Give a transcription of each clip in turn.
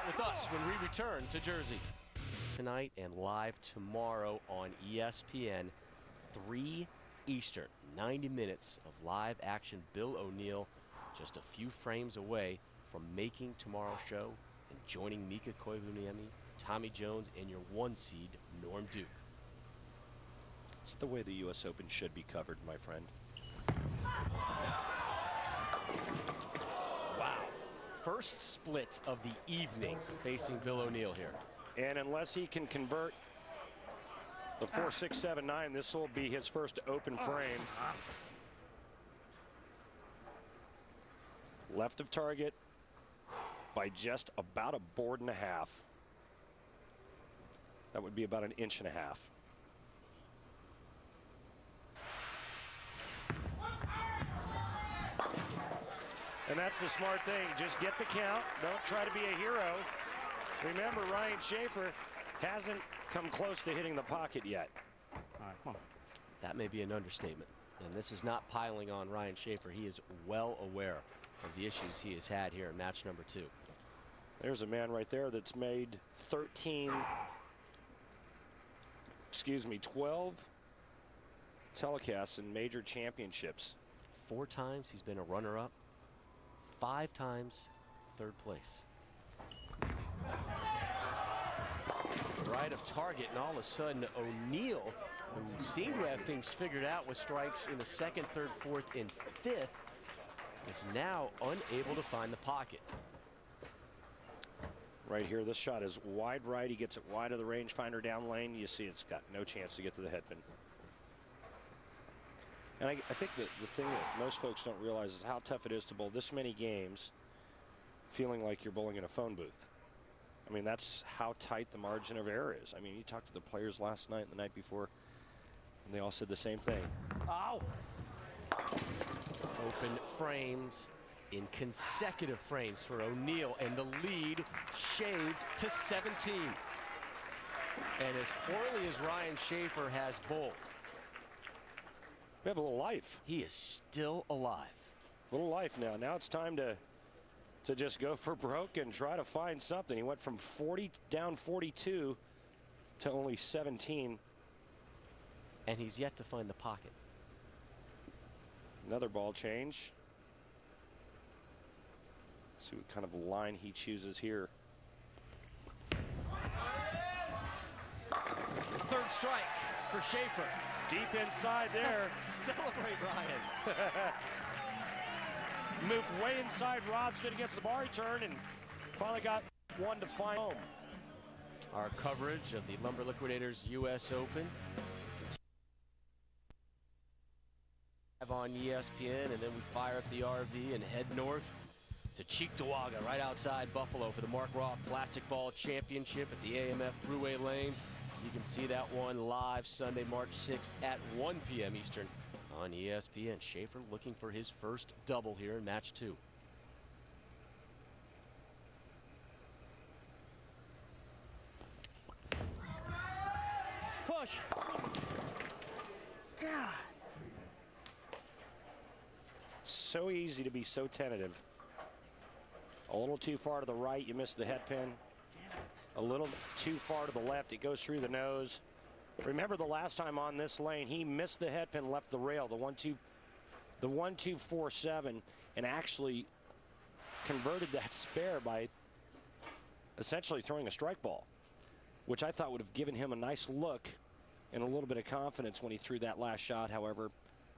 out with us when we return to Jersey. Tonight and live tomorrow on ESPN, 3 Eastern. 90 minutes of live action. Bill O'Neill just a few frames away from making tomorrow's show and joining Mika Koivuniemi, Tommy Jones, and your 1 seed, Norm Duke. It's the way the U.S. Open should be covered, my friend. Wow. First split of the evening facing Bill O'Neill here. And unless he can convert the 4-6-7-9, this will be his first open frame. Left of target by just about a board and a half. That would be about an inch and a half. And that's the smart thing. Just get the count. Don't try to be a hero. Remember, Ryan Shafer hasn't come close to hitting the pocket yet. All right, come on. That may be an understatement. And this is not piling on Ryan Shafer. He is well aware of the issues he has had here in match number 2. There's a man right there that's made 12 telecasts in major championships. 4 times he's been a runner-up. 5 times third place. Right of target, and all of a sudden O'Neill, who seemed to have things figured out with strikes in the 2nd, 3rd, 4th, and 5th, is now unable to find the pocket. Right here, this shot is wide right. He gets it wide of the rangefinder down lane. You see it's got no chance to get to the headpin. And I think that the thing that most folks don't realize is how tough it is to bowl this many games feeling like you're bowling in a phone booth. I mean, that's how tight the margin of error is. I mean, you talked to the players last night and the night before, and they all said the same thing. Ow! Open frames in consecutive frames for O'Neill, and the lead shaved to 17. And as poorly as Ryan Shafer has bowled, we have a little life. He is still alive. A little life now. Now it's time to just go for broke and try to find something. He went from 40 down 42 to only 17. And he's yet to find the pocket. Another ball change. Let's see what kind of line he chooses here. 3rd strike for Shafer. Deep inside there. Celebrate, Ryan. Moved way inside. Rob's going to get the bar return and finally got one to find home. Our coverage of the Lumber Liquidators U.S. Open on ESPN, and then we fire up the RV and head north to Cheektowaga, right outside Buffalo, for the Mark Roth Plastic Ball Championship at the AMF Thruway Lanes. You can see that one live Sunday, March 6th at 1 p.m. Eastern on ESPN. Shafer looking for his first double here in match 2. Push. God. So easy to be so tentative. A little too far to the right, you miss the head pin. A little too far to the left, it goes through the nose. Remember the last time on this lane, he missed the head pin, left the rail, the 1-2-4-7, and actually converted that spare by essentially throwing a strike ball, which I thought would have given him a nice look and a little bit of confidence when he threw that last shot. However,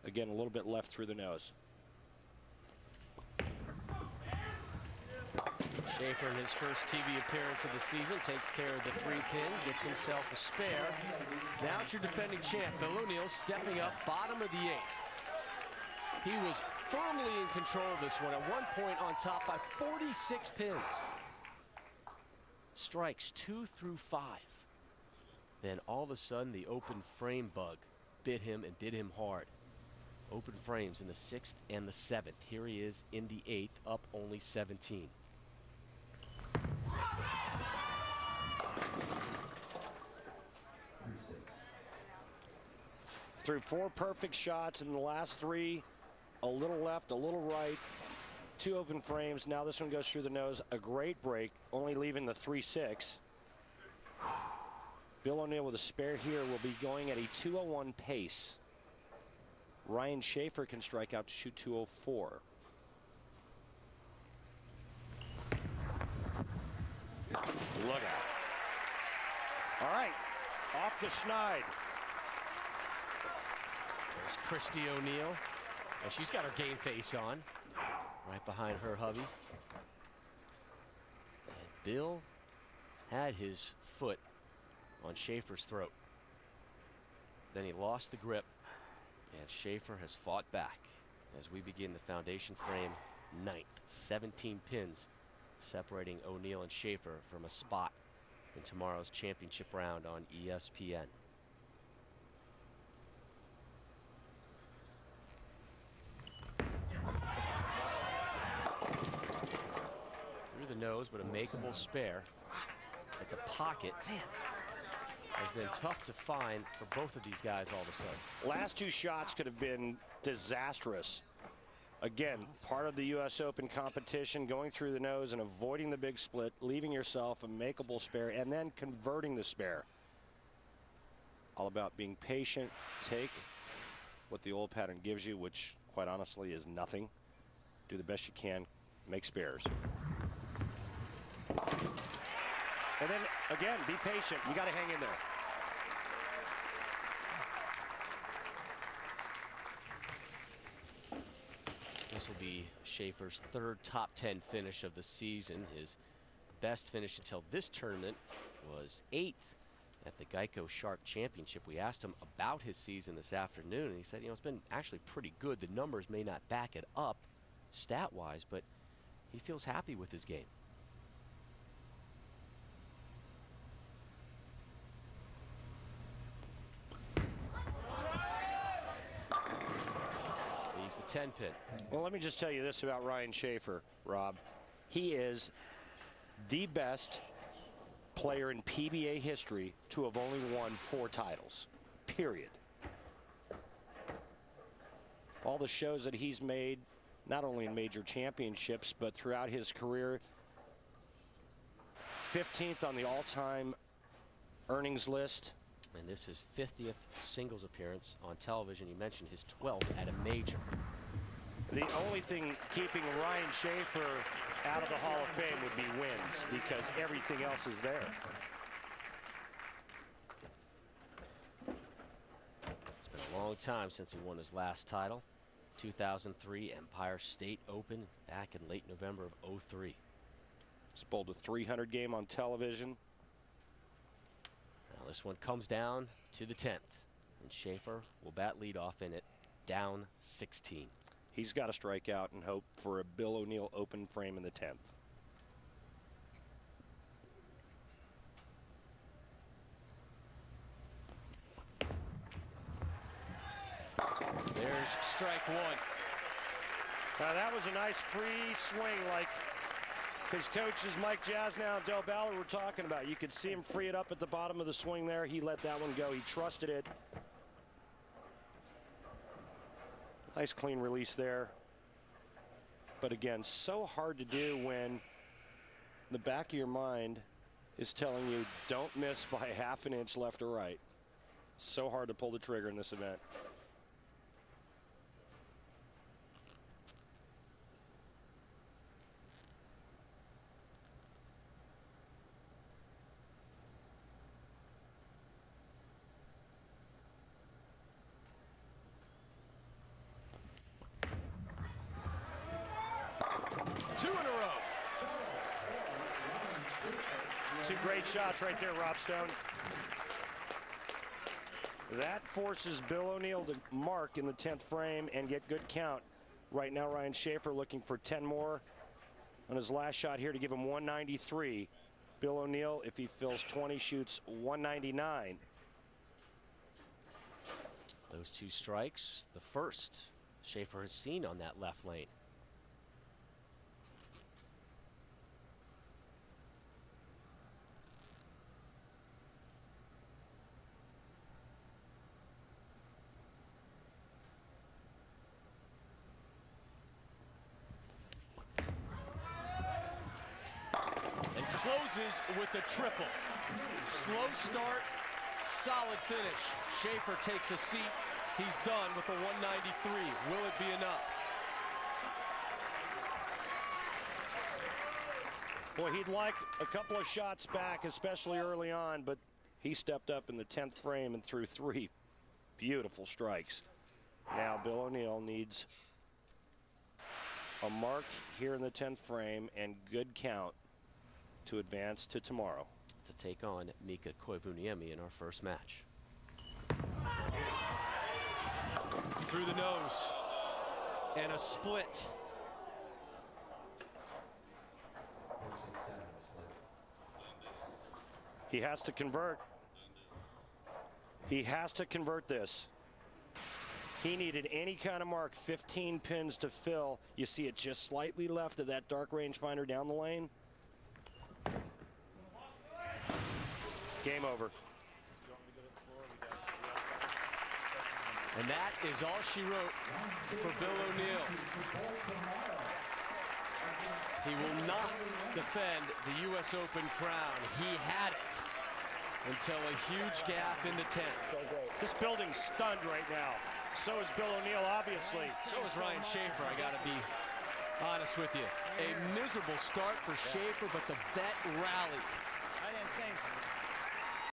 again, a little bit left through the nose. Shafer, in his first TV appearance of the season, takes care of the 3-pin, gets himself a spare. Now it's your defending champ, Bill O'Neill, stepping up, bottom of the 8th. He was firmly in control of this one, at one point on top by 46 pins. Strikes 2 through 5. Then all of a sudden, the open frame bug bit him and bit him hard. Open frames in the 6th and the 7th. Here he is in the 8th, up only 17. Threw 4 perfect shots in the last 3, a little left, a little right, 2 open frames. Now this one goes through the nose. A great break, only leaving the 3-6. Bill O'Neill with a spare here will be going at a 2:01 pace. Ryan Shafer can strike out to shoot 2:04. Look out. All right, off the schneid. There's Christy O'Neill. Well, she's got her game face on, right behind her hubby. And Bill had his foot on Shafer's throat. Then he lost the grip, and Shafer has fought back as we begin the foundation frame ninth. 17 pins separating O'Neill and Shafer from a spot in tomorrow's championship round on ESPN. Through the nose, but a makeable spare. But the pocket has been tough to find for both of these guys all of a sudden. Last 2 shots could have been disastrous. Again, part of the U.S. Open competition, going through the nose and avoiding the big split, leaving yourself a makeable spare, and then converting the spare. All about being patient, take what the old pattern gives you, which quite honestly is nothing. Do the best you can, make spares. And then, again, be patient. You got to hang in there. This will be Shafer's 3rd top 10 finish of the season. His best finish until this tournament was 8th at the Geico Shark Championship. We asked him about his season this afternoon, and he said, you know, it's been actually pretty good. The numbers may not back it up stat-wise, but he feels happy with his game. Leaves the 10 pin. Well, let me just tell you this about Ryan Shafer, Rob. He is the best player in PBA history to have only won 4 titles, period. All the shows that he's made, not only in major championships, but throughout his career, 15th on the all-time earnings list. And this is 50th singles appearance on television. You mentioned his 12th at a major. The only thing keeping Ryan Shafer out of the Hall of Fame would be wins, because everything else is there. It's been a long time since he won his last title. 2003 Empire State Open back in late November of '03. He's bowled a 300 game on television. Now this one comes down to the 10th, and Shafer will bat leadoff in it, down 16. He's got to strike out and hope for a Bill O'Neill open frame in the 10th. There's strike 1. Now that was a nice free swing, like his coaches Mike Jasnow and Del Ballard were talking about. You could see him free it up at the bottom of the swing there. He let that one go. He trusted it. Nice clean release there. But again, so hard to do when the back of your mind is telling you don't miss by ½ an inch left or right. So hard to pull the trigger in this event. Two great shots right there, Rob Stone. That forces Bill O'Neill to mark in the 10th frame and get good count. Right now, Ryan Shafer looking for 10 more on his last shot here to give him 193. Bill O'Neill, if he fills 20, shoots 199. Those 2 strikes, the first Shafer has seen on that left lane. closes with a triple. Slow start, solid finish. Shafer takes a seat. He's done with a 193. Will it be enough? Boy, he'd like a couple of shots back, especially early on, but he stepped up in the 10th frame and threw 3 beautiful strikes. Now Bill O'Neill needs a mark here in the 10th frame and good count to advance to tomorrow. To take on Mika Koivuniemi in our first match. Through the nose and a split. He has to convert. He has to convert this. He needed any kind of mark, 15 pins to fill. You see it just slightly left of that dark rangefinder down the lane. Game over. And that is all she wrote for Bill O'Neill. He will not defend the U.S. Open crown. He had it until a huge gap in the 10th. This building's stunned right now. So is Bill O'Neill, obviously. So is Ryan Shafer, I gotta be honest with you. A miserable start for Shafer, but the vet rallied.